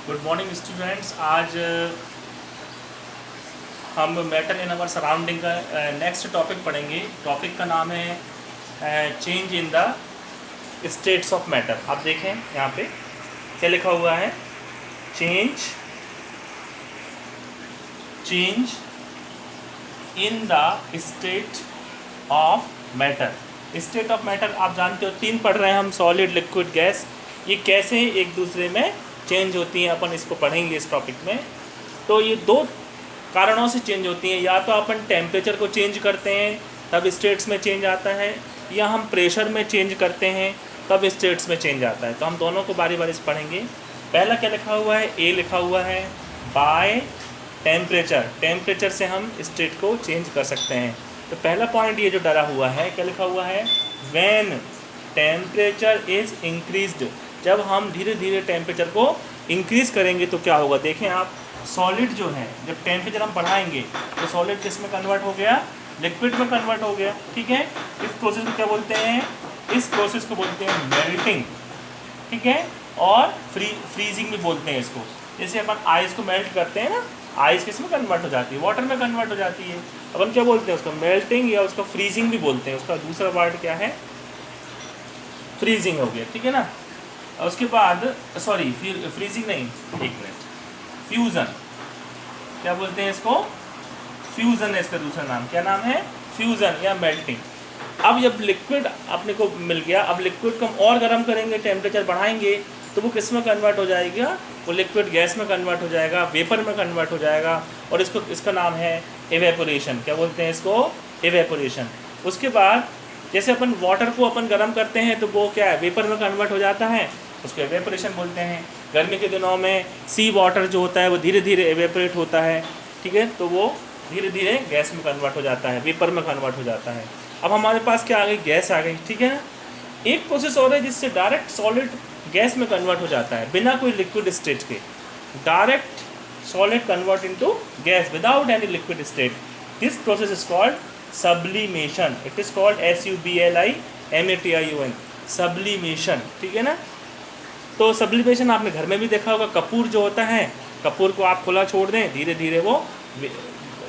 Good morning students. आज हम matter in our surrounding का नेक्स्ट टॉपिक पढ़ेंगे। टॉपिक का नाम है change in the states of matter. आप देखें यहाँ पे क्या लिखा हुआ है, change change in the state of matter. State of matter आप जानते हो, तीन पढ़ रहे हैं हम, सॉलिड, लिक्विड, गैस। ये कैसे एक दूसरे में चेंज होती हैं, अपन इसको पढ़ेंगे इस टॉपिक में। तो ये दो कारणों से चेंज होती हैं। या तो अपन टेम्परेचर को चेंज करते हैं तब स्टेट्स में चेंज आता है, या हम प्रेशर में चेंज करते हैं तब स्टेट्स में चेंज आता है। तो हम दोनों को बारी बारी से पढ़ेंगे। पहला क्या लिखा हुआ है, ए लिखा हुआ है बाय टेम्परेचर। टेम्परेचर से हम स्टेट को चेंज कर सकते हैं। तो पहला पॉइंट ये जो डरा हुआ है, क्या लिखा हुआ है, व्हेन टेम्परेचर इज़ इंक्रीज्ड। जब हम धीरे धीरे टेम्परेचर को इंक्रीज करेंगे तो क्या होगा, देखें आप, सॉलिड जो है जब टेम्परेचर हम बढ़ाएंगे तो सॉलिड किस में कन्वर्ट हो गया, लिक्विड में कन्वर्ट हो गया। ठीक है, इस प्रोसेस को क्या बोलते हैं, इस प्रोसेस को बोलते हैं मेल्टिंग। ठीक है, और फ्रीजिंग भी बोलते हैं इसको। जैसे अपन आइस को मेल्ट करते हैं ना, आइस किस में कन्वर्ट हो जाती है, वाटर में कन्वर्ट हो जाती है। अपन क्या बोलते हैं उसको, मेल्टिंग, या उसका फ्रीजिंग भी बोलते हैं। उसका दूसरा वर्ड क्या है, फ्रीजिंग हो गया। ठीक है ना। उसके बाद सॉरी, फ्रीजिंग नहीं, एक मिनट, फ्यूज़न। क्या बोलते हैं इसको, फ्यूज़न है इसका दूसरा नाम। क्या नाम है, फ्यूज़न या मेल्टिंग। अब जब लिक्विड अपने को मिल गया, अब लिक्विड को हम और गर्म करेंगे, टेम्परेचर बढ़ाएंगे तो वो किस में कन्वर्ट हो जाएगा, वो लिक्विड गैस में कन्वर्ट हो जाएगा, वेपर में कन्वर्ट हो जाएगा। और इसका नाम है एवेपोरेशन। क्या बोलते हैं इसको, एवेपोरेशन। उसके बाद जैसे अपन वाटर को अपन गर्म करते हैं तो वो क्या है, वेपर में कन्वर्ट हो जाता है, उसको एवेपोरेशन बोलते हैं। गर्मी के दिनों में सी वाटर जो होता है वो धीरे धीरे एवेपोरेट होता है। ठीक है, तो वो धीरे धीरे गैस में कन्वर्ट हो जाता है, वेपर में कन्वर्ट हो जाता है। अब हमारे पास क्या आ गई, गैस आ गई। ठीक है ना। एक प्रोसेस और है जिससे डायरेक्ट सॉलिड गैस में कन्वर्ट हो जाता है बिना कोई लिक्विड स्टेट के। Direct solid convert into gas without any liquid state. This process is called sublimation. It is called SUBLIMATION, sublimation. ठीक है ना। तो सब्लिमेशन आपने घर में भी देखा होगा। कपूर जो होता है, कपूर को आप खुला छोड़ दें, धीरे धीरे वो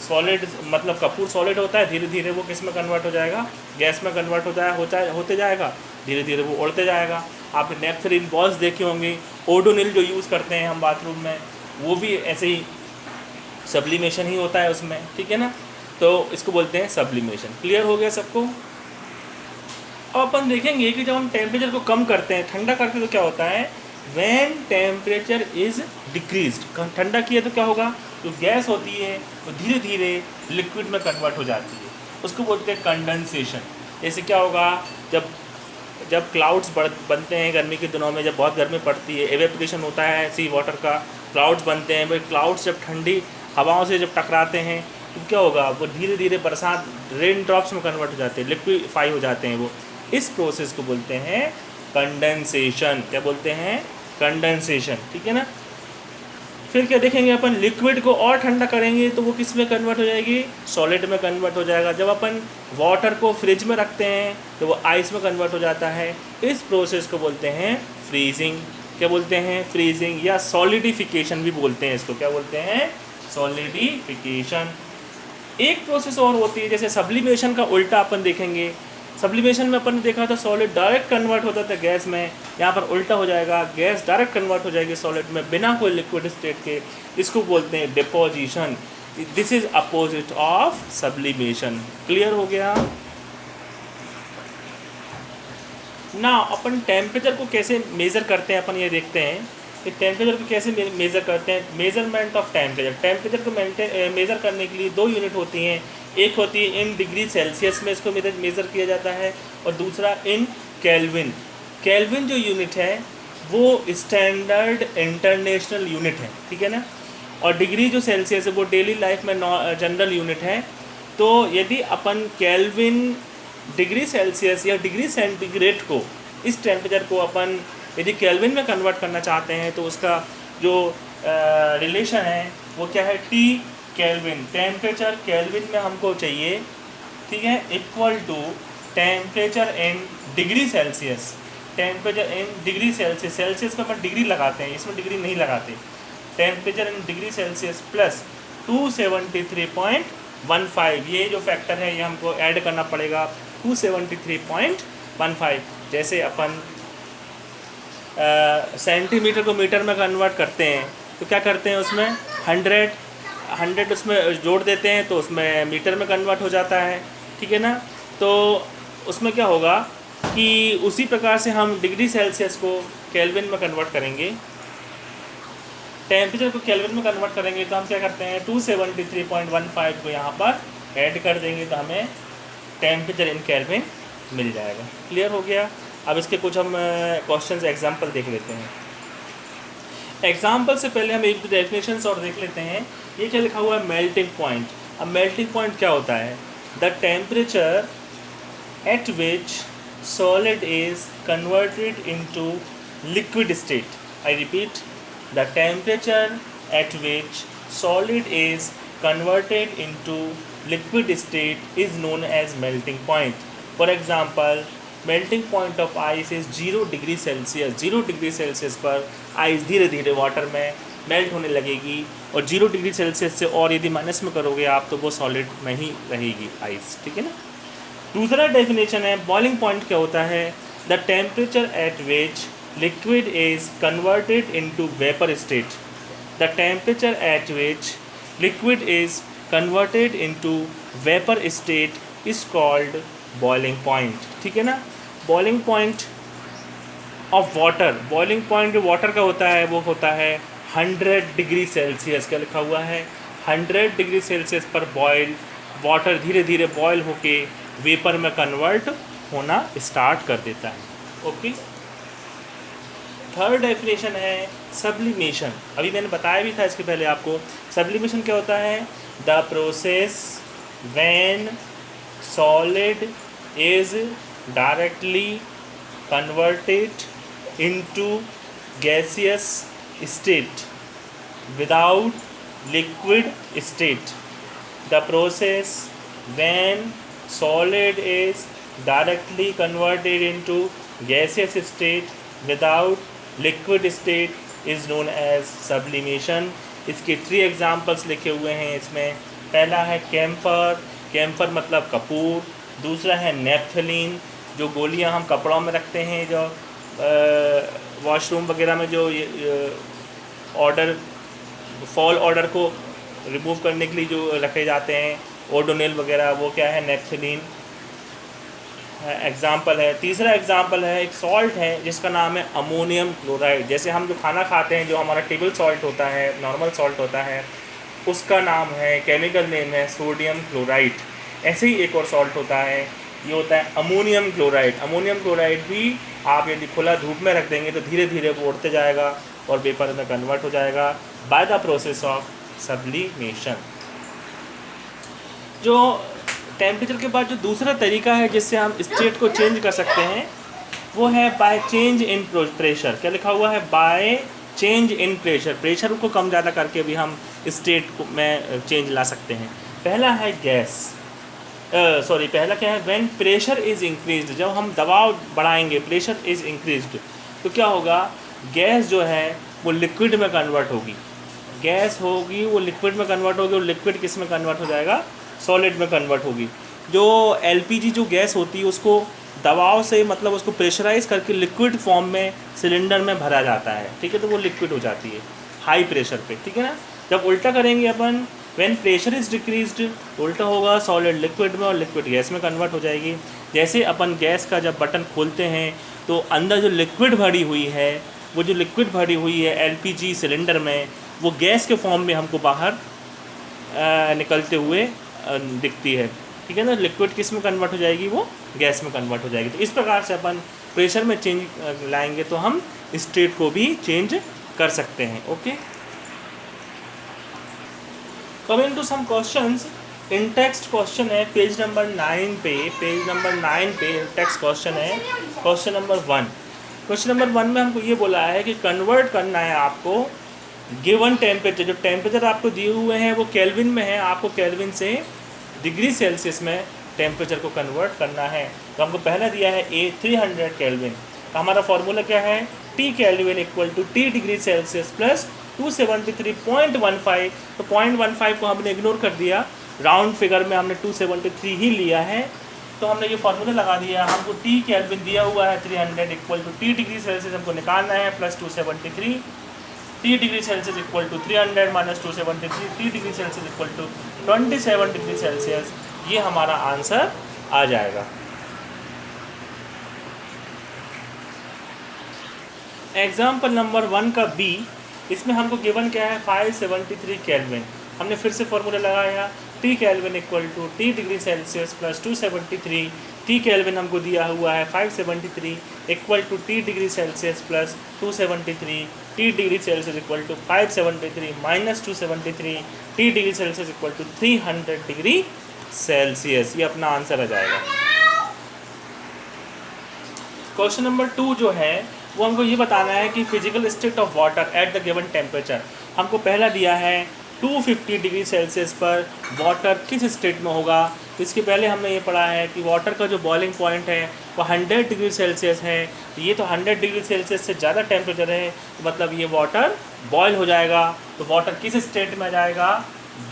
सॉलिड, मतलब कपूर सॉलिड होता है, धीरे धीरे वो किस में कन्वर्ट हो जाएगा, गैस में कन्वर्ट होते जाएगा, धीरे धीरे वो उड़ते जाएगा। आपने नेपथलीन बॉल्स देखे होंगे, ओडोनिल जो यूज़ करते हैं हम बाथरूम में, वो भी ऐसे ही सब्लिमेशन ही होता है उसमें। ठीक है ना। तो इसको बोलते हैं सब्लिमेशन। क्लियर हो गया सबको। अब अपन देखेंगे कि जब हम टेम्परेचर को कम करते हैं, ठंडा करते हैं, तो क्या होता है, व्हेन टेम्परेचर इज़ डिक्रीज्ड। ठंडा किया तो क्या होगा, जो गैस होती है वो धीरे धीरे लिक्विड में कन्वर्ट हो जाती है। उसको बोलते हैं कंडेंसेशन। जैसे क्या होगा, जब जब क्लाउड्स बनते हैं गर्मी के दिनों में, जब बहुत गर्मी पड़ती है, एवेपोरेशन होता है सी वाटर का, क्लाउड्स बनते हैं। भाई क्लाउड्स जब ठंडी हवाओं से जब टकराते हैं तो क्या होगा, वो धीरे धीरे बरसात, रेन ड्रॉप्स में कन्वर्ट हो जाते हैं, लिक्विफाई हो जाते हैं वो। इस प्रोसेस को बोलते हैं कंडेंसेशन। क्या बोलते हैं, कंडेंसेशन। ठीक है ना। फिर क्या देखेंगे अपन, लिक्विड को और ठंडा करेंगे तो वो किस में कन्वर्ट हो जाएगी, सॉलिड में कन्वर्ट हो जाएगा। जब अपन वाटर को फ्रिज में रखते हैं तो वो आइस में कन्वर्ट हो जाता है। इस प्रोसेस को बोलते हैं फ्रीजिंग। क्या बोलते हैं, फ्रीजिंग, या सॉलिडिफिकेशन भी बोलते हैं इसको। क्या बोलते हैं, सॉलिडिफिकेशन। एक प्रोसेस और होती है, जैसे सब्लिमेशन का उल्टा अपन देखेंगे। सब्लिमेशन में अपन ने देखा था सॉलिड डायरेक्ट कन्वर्ट होता था गैस में, यहाँ पर उल्टा हो जाएगा, गैस डायरेक्ट कन्वर्ट हो जाएगी सॉलिड में बिना कोई लिक्विड स्टेट के। इसको बोलते हैं deposition. This is opposite of sublimation. Clear हो गया ना। अपन टेम्परेचर को कैसे मेज़र करते हैं, अपन ये देखते हैं कि टेम्परेचर को कैसे मेज़र करते हैं। Measurement of temperature. टेम्परेचर को मेज़र करने के लिए दो यूनिट होती हैं। एक होती है इन डिग्री सेल्सियस में, इसको मेज़र किया जाता है, और दूसरा इन केल्विन। केल्विन जो यूनिट है वो स्टैंडर्ड इंटरनेशनल यूनिट है। ठीक है ना। और डिग्री जो सेल्सियस है वो डेली लाइफ में जनरल यूनिट है। तो यदि अपन केल्विन, डिग्री सेल्सियस या डिग्री सेंटीग्रेड को, इस टेम्परेचर को अपन यदि केल्विन में कन्वर्ट करना चाहते हैं तो उसका जो रिलेशन है वो क्या है, टी केल्विन। टेम्परेचर केल्विन में हमको चाहिए, ठीक है, equal to temperature in degree Celsius. Temperature in degree Celsius, Celsius में अपन डिग्री लगाते हैं, इसमें डिग्री नहीं लगाते, temperature in degree Celsius plus 273.15, ये जो फैक्टर है ये हमको ऐड करना पड़ेगा 273.15। जैसे अपन सेंटीमीटर को मीटर में कन्वर्ट करते हैं तो क्या करते हैं, उसमें 100 उसमें जोड़ देते हैं तो उसमें मीटर में कन्वर्ट हो जाता है, ठीक है ना। तो उसमें क्या होगा कि उसी प्रकार से हम डिग्री सेल्सियस को केल्विन में कन्वर्ट करेंगे, टेम्परेचर को केल्विन में कन्वर्ट करेंगे तो हम क्या करते हैं 273.15 को यहाँ पर ऐड कर देंगे तो हमें टेम्परेचर इन केल्विन मिल जाएगा। क्लियर हो गया। अब इसके कुछ हम क्वेश्चंस एग्जांपल देख लेते हैं। एग्जांपल से पहले हम एक दो डेफिनेशंस और देख लेते हैं। ये क्या लिखा हुआ है, मेल्टिंग पॉइंट। अब मेल्टिंग पॉइंट क्या होता है, the temperature at which solid is converted into liquid state. I repeat, the temperature at which solid is converted into liquid state is known as melting point. For example, melting point of ice is 0 degree Celsius. 0 degree Celsius पर ice धीरे धीरे water में melt होने लगेगी और 0 degree Celsius से और यदि माइनस में करोगे आप तो वो सॉलिड में ही रहेगी आइस, ठीक है ना। दूसरा डेफिनेशन है बॉइलिंग पॉइंट। क्या होता है, the temperature at which liquid is converted into vapour state. The temperature at which liquid is converted into vapor state is called boiling point, ठीक है ना। boiling point of water, boiling point जो water का होता है वो होता है 100 डिग्री सेल्सियस। क्या लिखा हुआ है, 100 डिग्री सेल्सियस पर बॉयल वाटर धीरे धीरे बॉयल होके वेपर में कन्वर्ट होना स्टार्ट कर देता है। ओके। थर्ड डेफिनेशन है सब्लिमेशन। अभी मैंने बताया भी था इसके पहले आपको। सब्लिमेशन क्या होता है, the process when solid is directly converted into gaseous state without liquid state. The process when solid is directly converted into gaseous state without liquid state is known as sublimation. इसके 3 examples लिखे हुए हैं इसमें। पहला है camphor, camphor मतलब कपूर। दूसरा है नेफ्थलीन, जो गोलियां हम कपड़ों में रखते हैं, जो वॉशरूम वगैरह में जो फॉल ऑर्डर को रिमूव करने के लिए जो रखे जाते हैं, ओडोनिल वगैरह, वो क्या है, नेफ्थलीन एग्ज़ाम्पल है। तीसरा एग्ज़ाम्पल है एक सॉल्ट है जिसका नाम है अमोनियम क्लोराइड। जैसे हम जो खाना खाते हैं, जो हमारा टेबल सॉल्ट होता है, नॉर्मल सॉल्ट होता है, उसका नाम है, केमिकल नेम है सोडियम क्लोराइड। ऐसे ही एक और सॉल्ट होता है, ये होता है अमोनियम क्लोराइड। अमोनियम क्लोराइड भी आप यदि खुला धूप में रख देंगे तो धीरे धीरे वो उड़ते जाएगा और वेपर में कन्वर्ट हो जाएगा by the process of sublimation. जो टेम्परेचर के बाद जो दूसरा तरीका है जिससे हम स्टेट को चेंज कर सकते हैं वो है बाय चेंज इन प्रेशर। क्या लिखा हुआ है, by change in pressure. Pressure को कम ज़्यादा करके भी हम स्टेट में चेंज ला सकते हैं। पहला है पहला क्या है, व्हेन प्रेशर इज़ इंक्रीज्ड। जब हम दबाव बढ़ाएंगे, प्रेशर इज़ इंक्रीज्ड, तो क्या होगा, गैस जो है वो लिक्विड में कन्वर्ट होगी। गैस होगी वो लिक्विड में कन्वर्ट होगी और लिक्विड किस में कन्वर्ट हो जाएगा, सॉलिड में कन्वर्ट होगी। जो एलपीजी जो गैस होती है उसको दबाव से, मतलब उसको प्रेशराइज करके लिक्विड फॉर्म में सिलेंडर में भरा जाता है, ठीक है, तो वो लिक्विड हो जाती है हाई प्रेशर पे, ठीक है ना। जब उल्टा करेंगे अपन, व्हेन प्रेशर इज़ डिक्रीज्ड, उल्टा होगा, सॉलिड लिक्विड में और लिक्विड गैस में कन्वर्ट हो जाएगी। जैसे अपन गैस का जब बटन खोलते हैं तो अंदर जो लिक्विड भरी हुई है, वो जो लिक्विड भरी हुई है एलपीजी सिलेंडर में, वो गैस के फॉर्म में हमको बाहर निकलते हुए दिखती है, ठीक है ना। लिक्विड किस में कन्वर्ट हो जाएगी, वो गैस में कन्वर्ट हो जाएगी। तो इस प्रकार से अपन प्रेशर में चेंज लाएंगे तो हम स्टेट को भी चेंज कर सकते हैं। Okay, coming to some questions in text. Question है पेज नंबर 9 पे, टेक्स्ट क्वेश्चन है क्वेश्चन नंबर 1। क्वेश्चन नंबर 1 में हमको ये बोला है कि कन्वर्ट करना है आपको गिवन टेम्परेचर। जो टेम्परेचर आपको दिए हुए हैं वो केल्विन में है, आपको केल्विन से डिग्री सेल्सियस में टेम्परेचर को कन्वर्ट करना है। तो हमको पहला दिया है 300 केल्विन। तो हमारा फॉर्मूला क्या है, T kelvin equal to T degree Celsius plus 273.15। तो 0.15 को हमने इग्नोर कर दिया, राउंड फिगर में हमने 273 ही लिया है। तो हमने ये फार्मूला लगा दिया, हमको टी केल्विन दिया हुआ है 300 equal to T degree Celsius हमको निकालना है plus 273, T degree Celsius equal to 300 minus 273, T degree Celsius equal to 27 degree Celsius. ये हमारा आंसर आ जाएगा। एग्जाम्पल नंबर 1 का बी, इसमें हमको गिवन क्या है 573 केल्विन। हमने फिर से फॉर्मूला लगाया, T kelvin equal to T degree Celsius plus 273, T kelvin हमको दिया हुआ है 573 equal to T degree Celsius plus 273, T degree Celsius equal to 573 minus 273, T degree Celsius equal to 300 degree Celsius. ये अपना आंसर आ जाएगा। Question number 2 जो है वो हमको ये बताना है कि physical state of water at the given temperature. हमको पहला दिया है 250 डिग्री सेल्सियस पर वाटर किस स्टेट में होगा। तो इसके पहले हमने ये पढ़ा है कि वाटर का जो बॉइलिंग पॉइंट है वो 100 डिग्री सेल्सियस है। ये तो 100 डिग्री सेल्सियस से ज़्यादा टेम्परेचर है, तो मतलब ये वाटर बॉयल हो जाएगा। तो वाटर किस स्टेट में आ जाएगा,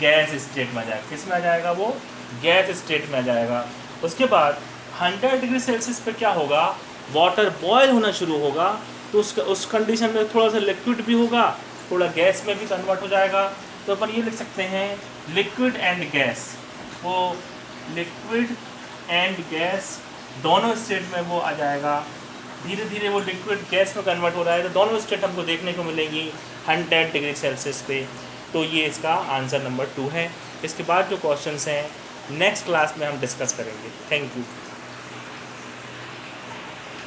गैस स्टेट में आ जाएगा। किस में आ जाएगा, वो गैस स्टेट में आ जाएगा। उसके बाद 100 डिग्री सेल्सियस पर क्या होगा, वाटर बॉयल होना शुरू होगा। तो उस कंडीशन में थोड़ा सा लिक्विड भी होगा, थोड़ा गैस में भी कन्वर्ट हो जाएगा। तो अपन ये लिख सकते हैं लिक्विड एंड गैस। वो लिक्विड एंड गैस दोनों स्टेट में वो आ जाएगा। धीरे धीरे वो लिक्विड गैस में कन्वर्ट हो रहा है, तो दोनों स्टेट हमको देखने को मिलेंगी 100 डिग्री सेल्सियस पे। तो ये इसका आंसर नंबर 2 है। इसके बाद जो क्वेश्चंस हैं नेक्स्ट क्लास में हम डिस्कस करेंगे। Thank you.